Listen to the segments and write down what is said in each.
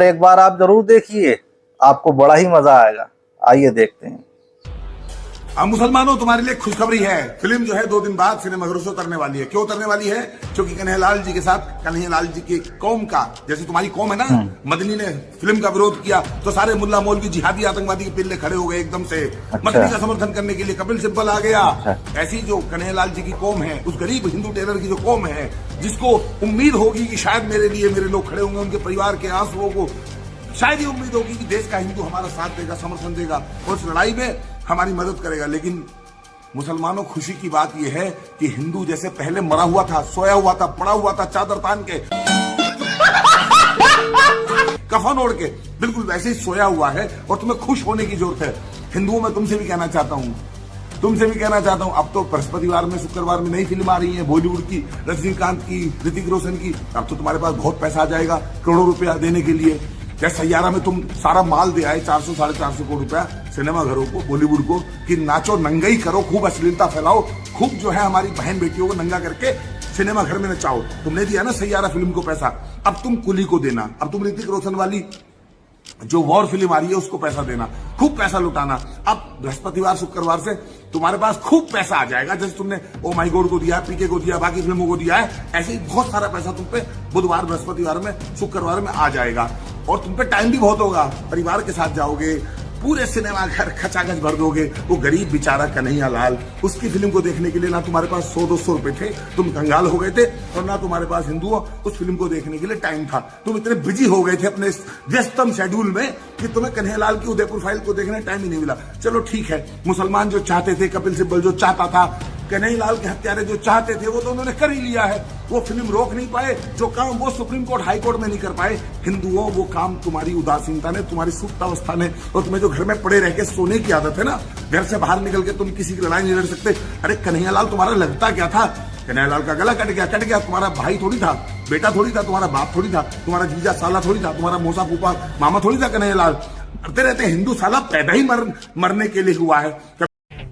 और एक बार आप जरूर देखिए, आपको बड़ा ही मजा आएगा। आइए देखते हैं। अब मुसलमानों, तुम्हारे लिए खुशखबरी है। फिल्म जो है 2 दिन बाद सिनेमाघरों से उतरने वाली है। क्यों उतरने वाली है? क्योंकि कन्हैयालाल जी के साथ, कन्हैयालाल जी की कौम का, जैसे तुम्हारी कौम है ना, मदनी ने फिल्म का विरोध किया तो सारे मुल्ला मौलवी जिहादी आतंकवादी के पिल्ले खड़े हो गए एकदम से। मदनी का समर्थन करने के लिए कपिल सिब्बल आ गया। ऐसी जो कन्हैयालाल जी की कौम है, उस गरीब हिंदू टेलर की जो कौम है, जिसको उम्मीद होगी कि शायद मेरे लिए मेरे लोग खड़े होंगे, उनके परिवार के आंसुओं को शायद ये उम्मीद होगी कि देश का हिंदू हमारा साथ देगा, समर्थन देगा और इस लड़ाई में हमारी मदद करेगा। लेकिन मुसलमानों, खुशी की बात यह है कि हिंदू जैसे पहले मरा हुआ था, सोया हुआ था, पड़ा हुआ था चादर तान के, कफन ओढ़ के, बिल्कुल वैसे ही सोया हुआ है और तुम्हें खुश होने की जरूरत है। हिंदुओं, मैं तुमसे भी कहना चाहता हूं, अब तो बृहस्पतिवार में, शुक्रवार में नई फिल्म आ रही है बॉलीवुड की, रजनीकांत की, ऋतिक रोशन की। अब तो तुम्हारे पास बहुत पैसा आ जाएगा करोड़ों रुपया देने के लिए। जैसे सैयारा में तुम सारा माल दे आए, 400 साढ़े 400 करोड़ रुपया सिनेमा घरों को, बॉलीवुड को, कि नाचो नंगई करो, खूब अश्लीलता फैलाओ, खूब जो है हमारी बहन बेटियों को नंगा करके सिनेमा घर में नचाओ। तुमने दिया ना सैयारा फिल्म को पैसा, अब तुम कुली को देना। अब तुम ऋतिक रोशन वाली जो वॉर फिल्म आ रही है उसको पैसा देना, खूब पैसा लुटाना। अब बृहस्पतिवार शुक्रवार से तुम्हारे पास खूब पैसा आ जाएगा। जैसे तुमने ओ माई गॉड को दिया, पीके को दिया, बाकी फिल्मों को दिया है, ऐसे ही बहुत सारा पैसा तुम पे बुधवार, बृहस्पतिवार में, शुक्रवार में आ जाएगा। और तुम पे टाइम भी बहुत होगा, परिवार के साथ जाओगे, पूरे सिनेमा घर खचाखच भर दोगे। वो गरीब बेचारा कन्हैयालाल, उसकी फिल्म को देखने के लिए ना तुम्हारे पास 100-200 रुपए थे, तुम कंगाल हो गए थे, और ना तुम्हारे पास हिंदुओं उस फिल्म को देखने के लिए टाइम था। तुम इतने बिजी हो गए थे अपने व्यस्तम शेड्यूल में कि तुम्हें कन्हैयालाल की उदयपुर फाइल को देखने टाइम ही नहीं मिला। चलो ठीक है, मुसलमान जो चाहते थे, कपिल सिब्बल जो चाहता था, कन्हैयालाल के हत्यारे जो चाहते थे, वो तो उन्होंने कर ही लिया है। वो फिल्म रोक नहीं पाए, जो काम वो सुप्रीम कोर्ट, हाई कोर्ट में नहीं कर पाए। हिंदुओं, वो काम तुम्हारी उदासीनता ने, तुम्हारी सुप्तावस्था ने, और तुम्हें जो घर में पड़े रह के सोने की आदत है ना, घर से बाहर निकल के तुम किसी की लड़ाई नहीं लड़ सकते। अरे कन्हैयालाल तुम्हारा लगता क्या था? कन्हैयालाल का गला कट गया। तुम्हारा भाई थोड़ी था, बेटा थोड़ी था, तुम्हारा बाप थोड़ी था, तुम्हारा जीजा साला थोड़ी था, तुम्हारा मौसा फूफा मामा थोड़ी था कन्हैयालाल। मरते रहते हिंदू, साला पैदा ही मरने के लिए हुआ है।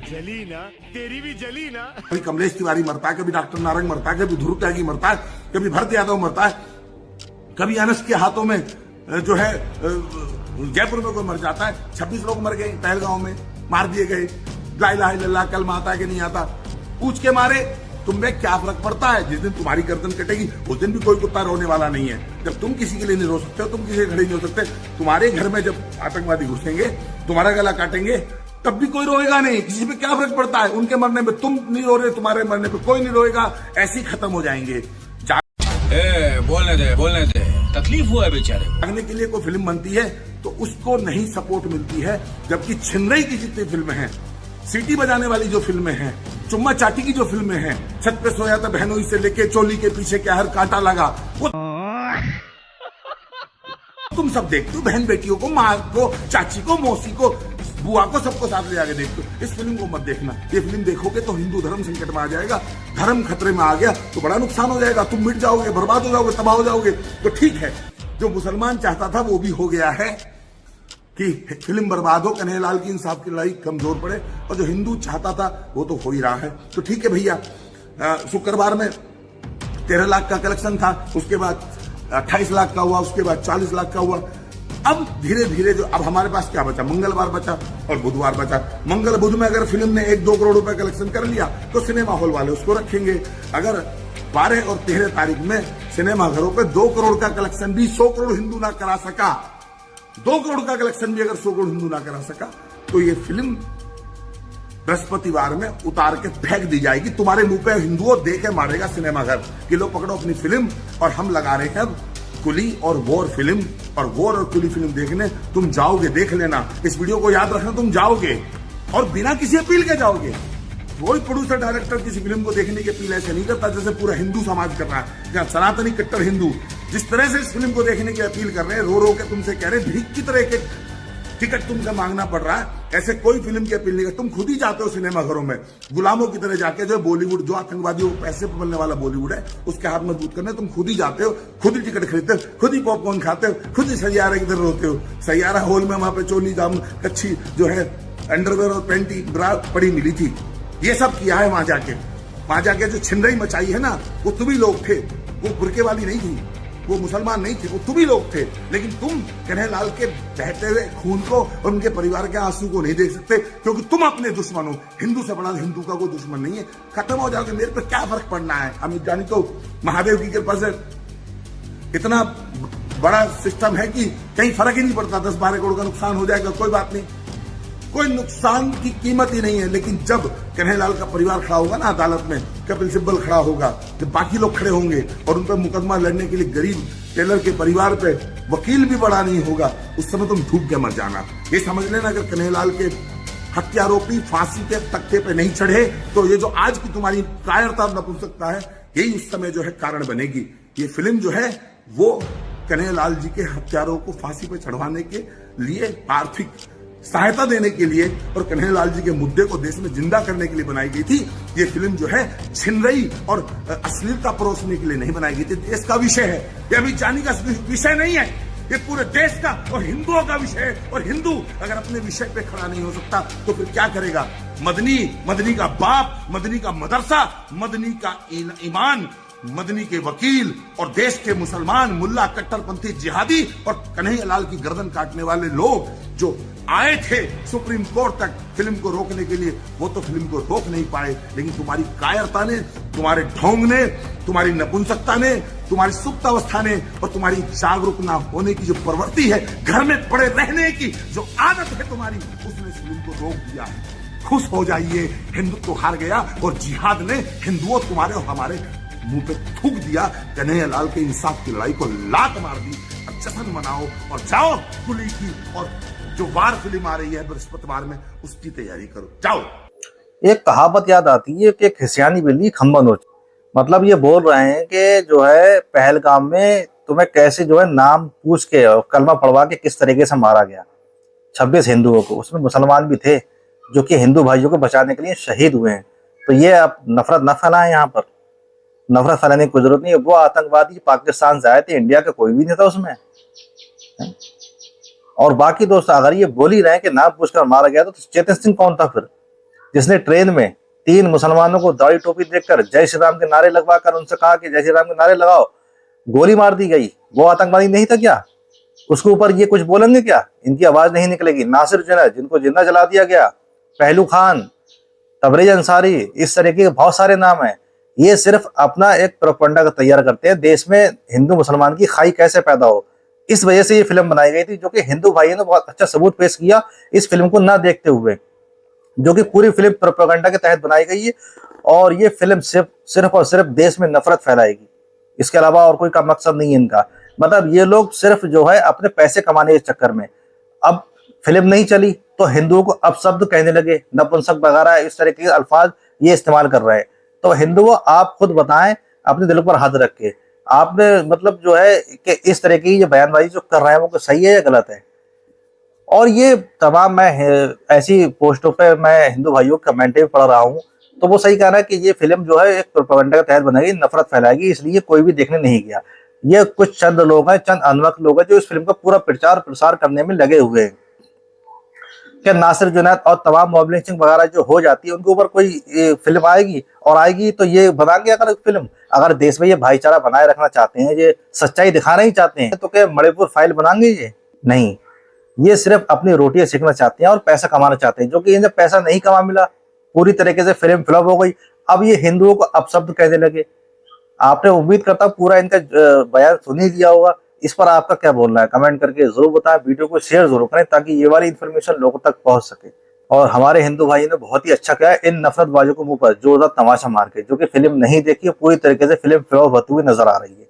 जली ना, तेरी भी जली ना। कभी कमलेश तिवारी मरता है, कभी डॉक्टर नारंग मरता है, कभी ध्रुव त्यागी मरता है, कभी भरत यादव मरता है, कभी अनस के हाथों में जो है जयपुर में कोई मर जाता है। 26 लोग मर गए पहलगांव में, मार दिए गए। ला इलाहा इल्लल्लाह कलमा आता है कि नहीं आता, पूछ के मारे। तुम्हें क्या फर्क पड़ता है? जिस दिन तुम्हारी गर्दन कटेगी उस दिन भी कोई कुत्ता रोने वाला नहीं है। जब तुम किसी के लिए नहीं रो सकते हो, तुम किसी के खड़े नहीं हो सकते, तुम्हारे घर में जब आतंकवादी घुसेंगे, तुम्हारा गला काटेंगे, तब भी कोई रोएगा नहीं। किसी पे क्या फर्क पड़ता है? उनके मरने पे तुम नहीं रो रहे, तुम्हारे मरने पे कोई नहीं रोएगा, ऐसे ही खत्म हो जाएंगे। बोलने दे, तकलीफ हुआ है बेचारे। जागने के लिए कोई फिल्म बनती है तो उसको नहीं सपोर्ट मिलती है, जबकि छिनरई की जितनी फिल्में हैं, सीटी बजाने वाली जो फिल्में हैं, चुम्मा चाटी की जो फिल्में हैं, छत पे सोया था बहनोई से लेके चोली के पीछे क्या हर कांटा लगा, वो तुम सब देखते हो। बहन बेटियों को, माँ को, चाची को, मौसी को, बुआ को, सबको साथ ले जाके देखते हो। इस फिल्म को मत देखना। ये फिल्म देखोगे तो हिंदू धर्म संकट में आ जाएगा, धर्म खतरे में आ गया तो बड़ा नुकसान हो जाएगा। तुम मिट जाओगे, बर्बाद हो जाओगे, तबाह हो जाओगे। तो ठीक है, जो मुसलमान चाहता था वो भी हो गया है कि फिल्म बर्बाद हो, कन्हैयालाल की इंसाफ की लड़ाई कमजोर पड़े, और जो हिंदू चाहता था वो तो हो ही रहा है। तो ठीक है भैया, शुक्रवार में 13 लाख का कलेक्शन था, उसके बाद 28 लाख का हुआ, उसके बाद 40 लाख का हुआ। अब धीरे धीरे जो अब हमारे पास क्या बचा? मंगलवार बचा और बुधवार बचा। मंगल बुध में अगर फिल्म ने 1-2 करोड़ रुपए कलेक्शन कर लिया तो सिनेमा हॉल वाले उसको रखेंगे। अगर 12 और 13 तारीख में सिनेमा घरों पे 2 करोड़ का कलेक्शन भी 100 करोड़ हिंदू ना करा सका, 2 करोड़ का कलेक्शन भी अगर 100 करोड़ हिंदू ना करा सका, तो ये फिल्म बृहस्पतिवार में उतार के फेंक दी जाएगी। तुम्हारे मुंह पे हिंदुओं देके मारेगा सिनेमा घर कि लो पकड़ो अपनी फिल्म, और हम लगा रहे हैं कुली और वॉर फिल्म। और वॉर और कुली फिल्म देखने तुम जाओगे, देख लेना, इस वीडियो को याद रखना, तुम जाओगे और बिना किसी अपील के जाओगे। कोई प्रोड्यूसर डायरेक्टर किसी फिल्म को देखने की अपील ऐसे नहीं करता जैसे पूरा हिंदू समाज कर रहा है। जहां सनातनी कट्टर हिंदू जिस तरह से इस फिल्म को देखने की अपील कर रहे हैं, रो रो के तुमसे कह रहे हैं, भीख की तरह के टिकट तुमसे मांगना पड़ रहा है, ऐसे कोई फिल्म की अपील नहीं कर। तुम खुद ही जाते हो सिनेमा घरों में गुलामों की तरह जाके, जो बॉलीवुड, जो आतंकवादियों पैसे पर बनने वाला बॉलीवुड है, उसके हाथ मजबूत करने तुम खुद ही जाते हो, खुद ही टिकट खरीदते हो, खुद ही पॉपकॉर्न खाते हो, खुद ही सैयारा की तरह रोते हो। सैयारा हॉल में वहां पे चोली जाम कच्छी जो है अंडरवेयर और पैंटी ब्रा पड़ी मिली थी। ये सब किया है वहां जाके जो छिनरई मचाई है ना, वो तुम ही लोग थे, वो बुरके वाली नहीं थी। वो मुसलमान नहीं थे, वो तुम ही लोग थे। लेकिन तुम कन्हैयालाल के बहते हुए खून को और उनके परिवार के आंसू को नहीं देख सकते, क्योंकि तुम अपने दुश्मन हो। हिंदू से बड़ा हिंदू का कोई दुश्मन नहीं है। खत्म हो जाओगे, मेरे पे क्या फर्क पड़ना है। अमित जानी तो महादेव की कृपा से इतना बड़ा सिस्टम है कि कहीं फर्क ही नहीं पड़ता। 10-12 करोड़ का नुकसान हो जाएगा, कोई बात नहीं, कोई नुकसान की कीमत ही नहीं है। लेकिन जब कन्हैयालाल का परिवार खड़ा होगा ना अदालत में, कपिल सिब्बल खड़ा होगा, जब बाकी लोग खड़े होंगे और उन पर मुकदमा लड़ने के लिए गरीब टेलर के परिवार पे वकील भी बड़ा नहीं होगा, उस समय तुम डूब के मर जाना। ये समझ लेना, अगर कन्हैयालाल के हत्यारोपी फांसी के तख्ते पे नहीं चढ़े तो ये जो आज की तुम्हारी कायरता नपुंसकता है, यही उस समय जो है कारण बनेगी। ये फिल्म जो है वो कन्हैयालाल जी के हत्यारों को फांसी पे चढ़वाने के लिए, आर्थिक सहायता देने के लिए और कन्हैयालाल जी के मुद्दे को देश में जिंदा करने के लिए बनाई गई थी। ये फिल्म जो है छिनरई और अश्लीलता परोसने के लिए नहीं बनाई गई थी। देश का विषय है, ये अमित जानी का विषय नहीं है, ये पूरे देश का और हिंदुओं का विषय है। और हिंदू अगर अपने विषय पे खड़ा नहीं हो सकता तो फिर क्या करेगा? मदनी का बाप, मदनी का मदरसा, मदनी का ईमान, मदनी के वकील और देश के मुसलमान मुल्ला कट्टरपंथी जिहादी और कन्हैयालाल की गर्दन काटने वाले लोग जो आए थे सुप्रीम कोर्ट तक फिल्म को रोकने के लिए, वो तो फिल्म को रोक नहीं पाए। लेकिन तुम्हारी कायरता ने, तुम्हारे ढोंग ने, तुम्हारी नपुंसकता ने, तुम्हारी सुप्त अवस्था ने और तुम्हारी जागरूक ना होने की जो प्रवृत्ति है, घर में पड़े रहने की जो आदत है तुम्हारी, उसने इस फिल्म को रोक दिया है। खुश हो जाइए, हिंदुत्व हार गया और जिहाद ने हिंदुओं तुम्हारे और हमारे मुंह पे थूक दिया। कन्हैयालाल के इंसाफ की लड़ाई को लात मार दी। अब जश्न मनाओ और जाओ कुली की और जो वार फिल्म आ रही है बृहस्पतिवार में, उसकी तैयारी करो, जाओ। एक कहावत याद आती है कि एक हिसियानी बिल्ली खंबा नोच। मतलब ये बोल रहे हैं कि जो है पहलगाम में तुम्हें कैसे जो है नाम पूछ के और कलमा पढ़वा के किस तरीके से मारा गया 26 हिंदुओं को, उसमें मुसलमान भी थे जो कि हिंदू भाइयों को बचाने के लिए शहीद हुए हैं। तो ये आप नफरत न फैलाएं, यहाँ पर नफरत फैलाने की कोई जरूरत नहीं है। वो आतंकवादी पाकिस्तान से आए थे, इंडिया का कोई भी नहीं था उसमें। और बाकी दोस्त अगर ये बोल ही रहे हैं कि नाम पूछकर मारा गया, तो चेतन सिंह कौन था फिर, जिसने ट्रेन में 3 मुसलमानों को दाढ़ी टोपी देखकर जय श्री राम के नारे लगवाकर उनसे कहा कि जय श्री राम के नारे लगाओ, गोली मार दी गई? वो आतंकवादी नहीं था क्या? उसके ऊपर ये कुछ बोलेंगे क्या? इनकी आवाज नहीं निकलेगी। नासिर जुनैद जिनको जिंदा जला दिया गया, पहलू खान, तबरेज अंसारी, इस तरीके के बहुत सारे नाम हैं। ये सिर्फ अपना एक प्रोपेगेंडा का तैयार करते हैं, देश में हिंदू मुसलमान की खाई कैसे पैदा हो। इस वजह से ये फिल्म बनाई गई थी, जो कि हिंदू भाइयों ने बहुत अच्छा सबूत पेश किया इस फिल्म को ना देखते हुए, जो कि पूरी फिल्म प्रोपेगेंडा के तहत बनाई गई है। और ये फिल्म सिर्फ और सिर्फ देश में नफरत फैलाएगी, इसके अलावा और कोई का मकसद नहीं है इनका। मतलब ये लोग सिर्फ जो है अपने पैसे कमाने के चक्कर में, अब फिल्म नहीं चली तो हिंदुओं को अपशब्द कहने लगे, नपुंसक वगैरह इस तरह के अल्फाज ये इस्तेमाल कर रहे हैं। तो हिंदुओं आप खुद बताएं अपने दिल पर हाथ रख के, आपने मतलब जो है कि इस तरह की ये बयानबाजी जो कर रहे हैं वो सही है या गलत है? और ये तमाम मैं ऐसी पोस्टों पे मैं हिंदू भाइयों के कमेंट भी पढ़ रहा हूँ, तो वो सही कह रहा है कि ये फिल्म जो है एक प्रोपेगेंडा के तहत बनाई, नफरत फैलाएगी, इसलिए कोई भी देखने नहीं गया। ये कुछ चंद लोग हैं, चंद अनवक लोग हैं जो इस फिल्म का पूरा प्रचार प्रसार करने में लगे हुए हैं कि नासिर जुनैद और तमाम मॉब लिंचिंग वगैरह जो हो जाती है उनके ऊपर कोई फिल्म आएगी, और आएगी तो ये बनाएंगे अगर फिल्म, अगर देश में ये भाईचारा बनाए रखना चाहते हैं, ये सच्चाई दिखाना ही चाहते हैं, तो क्या मणिपुर फाइल बनाएंगे? ये नहीं, ये सिर्फ अपनी रोटियां सीखना चाहते हैं और पैसा कमाना चाहते हैं, जो कि इन्हें पैसा नहीं कमा मिला, पूरी तरीके से फिल्म फ्लॉप हो गई। अब ये हिंदुओं को अपशब्द कहने लगे। आपने उम्मीद करता हूं पूरा इनका बयान सुन ही लिया होगा। इस पर आपका क्या बोलना है कमेंट करके जरूर बताएं, वीडियो को शेयर जरूर करें ताकि ये वाली इन्फॉर्मेशन लोगों तक पहुंच सके। और हमारे हिंदू भाई ने बहुत ही अच्छा किया इन नफरतबाजों को मुंह पर जोरदार तमाशा मार के, जो कि फिल्म नहीं देखी, पूरी तरीके से फिल्म फ्लॉप होती हुई नजर आ रही है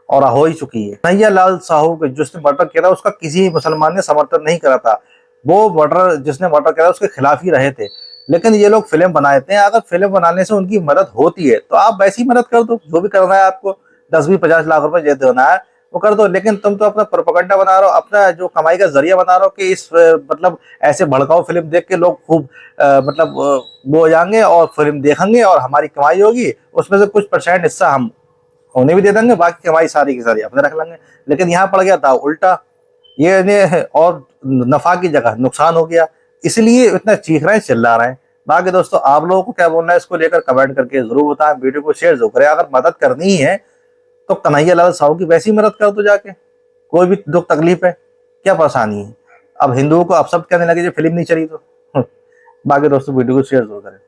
और हो ही चुकी है। कन्हैयालाल साहू के जिसने मर्डर किया था उसका किसी मुसलमान ने समर्थन नहीं करा था, वो मर्डर जिसने मर्डर किया था उसके खिलाफ ही रहे थे। लेकिन ये लोग फिल्म बनाते हैं, अगर फिल्म बनाने से उनकी मदद होती है तो आप वैसी मदद कर दो, जो भी करना है आपको 20-20-50 लाख रुपए देना है वो कर दो। लेकिन तुम तो अपना प्रोपेगेंडा बना रहे हो, अपना जो कमाई का जरिया बना रहे हो कि इस मतलब ऐसे भड़काऊ फिल्म देख के लोग खूब मतलब वो हो जाएंगे और फिल्म देखेंगे और हमारी कमाई होगी, उसमें से कुछ % हिस्सा हम उन्हें भी दे देंगे, बाकी कमाई सारी की सारी अपने रख लेंगे। लेकिन यहाँ पड़ गया था उल्टा, ये और नफा की जगह नुकसान हो गया, इसलिए इतना चीख रहे हैं, चिल्ला रहे हैं। बाकी दोस्तों आप लोगों को क्या बोलना है इसको लेकर कमेंट करके जरूर बताएं, वीडियो को शेयर जरूर करें। अगर मदद करनी है तो कन्हैया लाल साहू की वैसी मदद कर दो जाके, कोई भी दुख तकलीफ है, क्या परेशानी है। अब हिंदुओं को अब सब कहने लगे जो फिल्म नहीं चली तो बाकी दोस्तों वीडियो को शेयर जरूर करें।